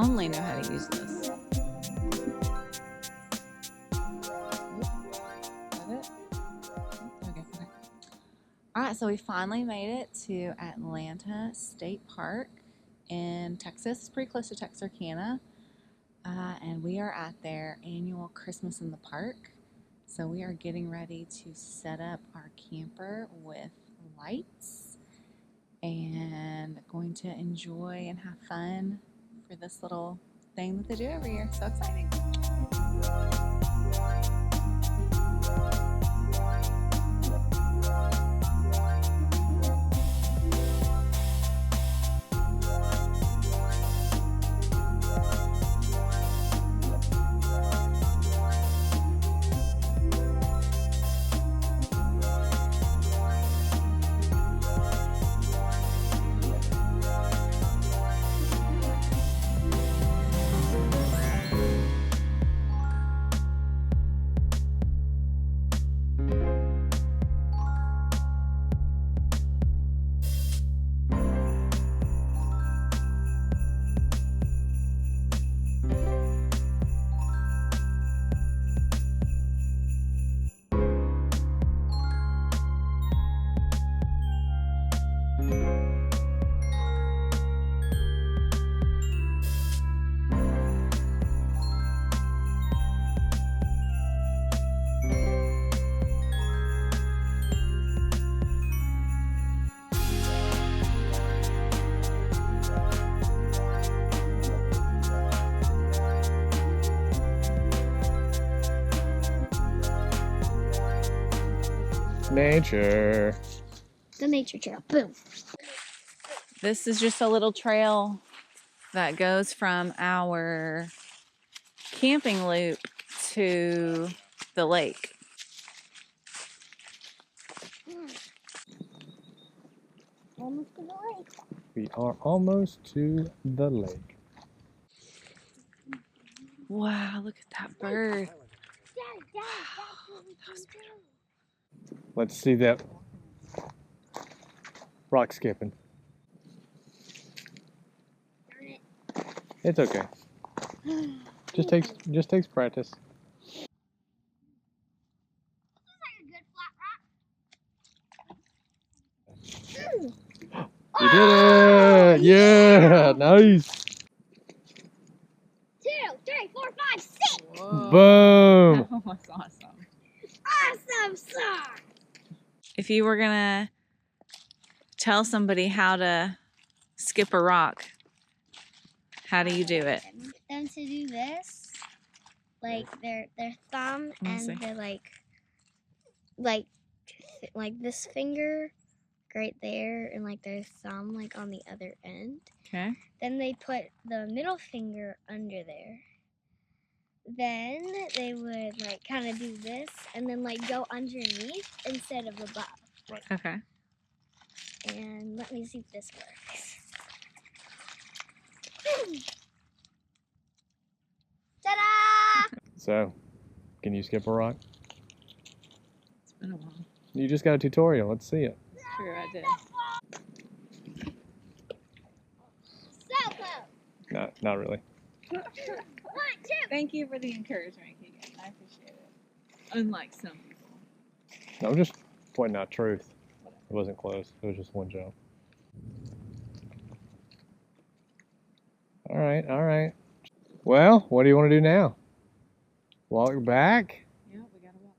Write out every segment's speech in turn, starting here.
only know how to use this. Alright, so we finally made it to Atlanta State Park in Texas. It's pretty close to Texarkana. And we are at their annual Christmas in the Park. So we are getting ready to set up our camper with lights and going to enjoy and have fun for this little thing that they do every year. So exciting. Nature. The nature trail. Boom. This is just a little trail that goes from our camping loop to the lake. Almost to the lake. We are almost to the lake. Wow, look at that bird. Dad, That was beautiful. Let's see that rock skipping. Darn it. It's okay. Just takes practice. You did it! Yeah, nice. 2, 3, 4, 5, 6. Whoa. Boom. That was awesome. Awesome song. If you were gonna tell somebody how to skip a rock, how do you do it? Them to do this, like their thumb and their like this finger right there, and like their thumb like on the other end. Okay. Then they put the middle finger under there. Then they would like kind of do this and then like go underneath instead of above. Right. Okay. And let me see if this works. Ta-da! So, can you skip a rock? It's been a while. You just got a tutorial. Let's see it. Sure, I did. So close. Not really. 1, 2. Thank you for the encouragement, Keegan. I appreciate it. Unlike some people. No, I'm just pointing out truth. It wasn't close. It was just one jump. All right. Well, what do you want to do now? Walk back? Yeah, we gotta walk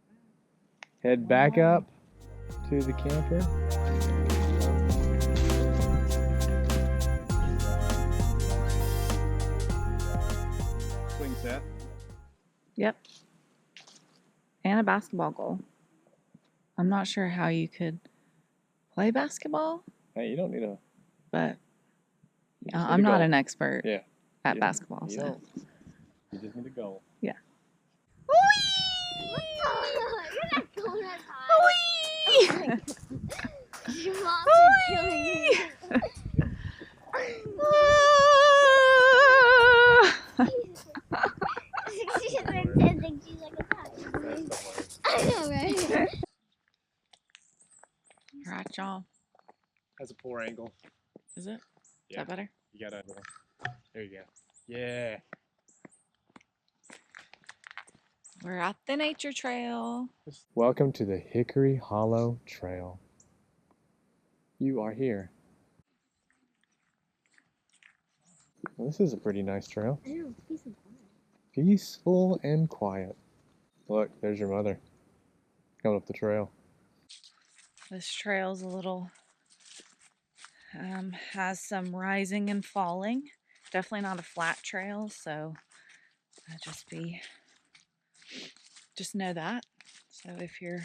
back. Head back up to the camper? Swing set. Yep. And a basketball goal. I'm not sure how you could play basketball, Hey, you don't need a... but you just need I'm a not goal. an expert Yeah. at You- basketball. You So. don't. You just need a goal. Yeah. You're not going as high. Your mom's killing me. She's pretending she's like a tiger. I know, right? Right, y'all. Has a poor angle. Is it? Is Yeah. that better? You gotta... There you go. Yeah. We're at the nature trail. Welcome to the Hickory Hollow Trail. You are here. Well, this is a pretty nice trail. I know, peace and quiet. Peaceful and quiet. Look, there's your mother coming up the trail. This trail's a little, has some rising and falling. Definitely not a flat trail, so just know that. So if you're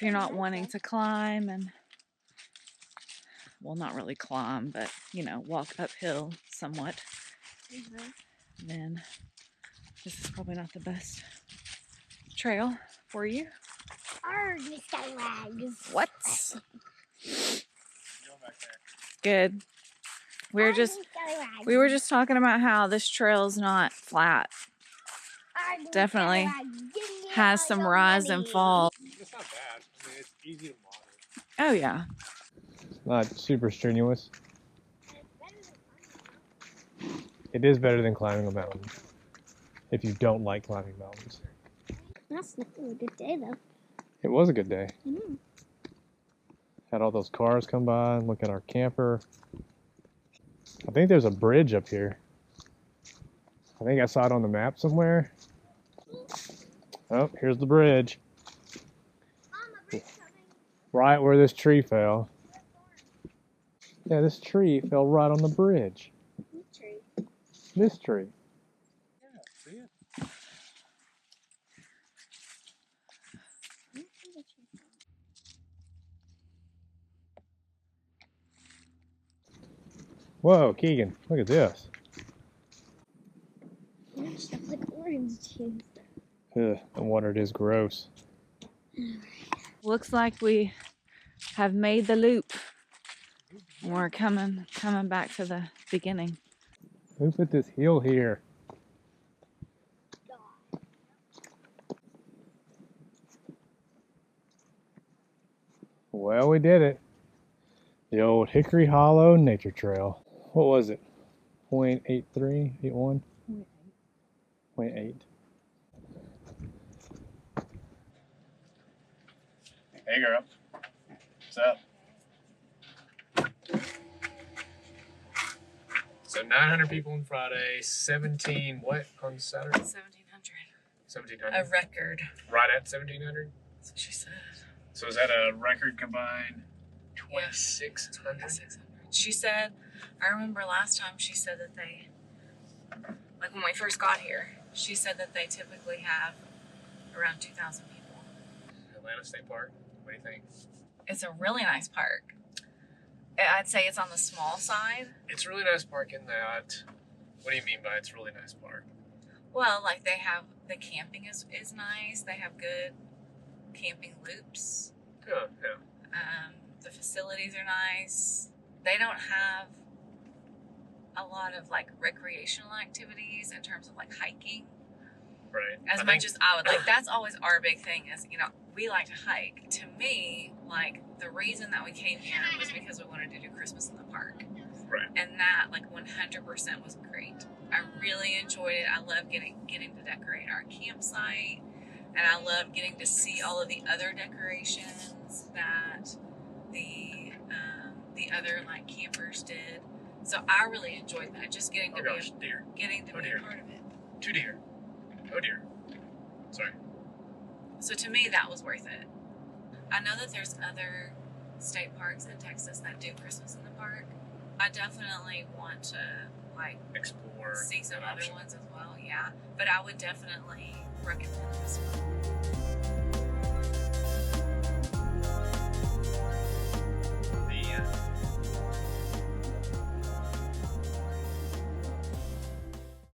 not wanting to climb and, well, not really climb, but, you know, walk uphill somewhat, then this is probably not the best trail for you. Arrgh, the scallywags. What? Good. We were just talking about how this trail's not flat. Definitely has some rise and fall. It's not bad. I mean, it's easy to moderate. Oh yeah. It's not super strenuous. It is better than climbing a mountain. If you don't like climbing mountains. That's not a good day though. It was a good day. I know. Had all those cars come by and look at our camper. I think there's a bridge up here. I think I saw it on the map somewhere. Oh, here's the bridge. Right where this tree fell. Yeah, this tree fell right on the bridge. What tree? This tree. Yeah, see it? Whoa, Keegan, look at this. It's like orange juice. Ugh, the water is gross. Looks like we have made the loop. We're coming back to the beginning. Who put this hill here? Well, we did it. The old Hickory Hollow Nature Trail. What was it? 0.83, 81? 0.8. Hey girl. What's up? So 900 people on Friday, 17 what on Saturday? 1,700. 1,700. A record. Right at 1,700? That's what she said. So is that a record combined 2,600? 2,600. She said, I remember last time she said that they, like when we first got here, she said that they typically have around 2,000 people. Atlanta State Park, what do you think? It's a really nice park. I'd say it's on the small side. It's a really nice park in that. What do you mean by it's a really nice park? Well, like they have, the camping is nice. They have good camping loops. Yeah, yeah. The facilities are nice. They don't have a lot of like recreational activities in terms of like hiking. Right. As much as I would like, that's always our big thing is, you know, we like to hike. To me, like the reason that we came here was because we wanted to do Christmas in the park. Right. And that like 100% was great. I really enjoyed it. I love getting to decorate our campsite. And I love getting to see all of the other decorations that the other like campers did. So I really enjoyed that. Just getting to be a part of it. 2 deer. Oh dear. Sorry. So to me, that was worth it. I know that there's other state parks in Texas that do Christmas in the park. I definitely want to like Explore. See some other ones as well. Yeah, but I would definitely recommend this one.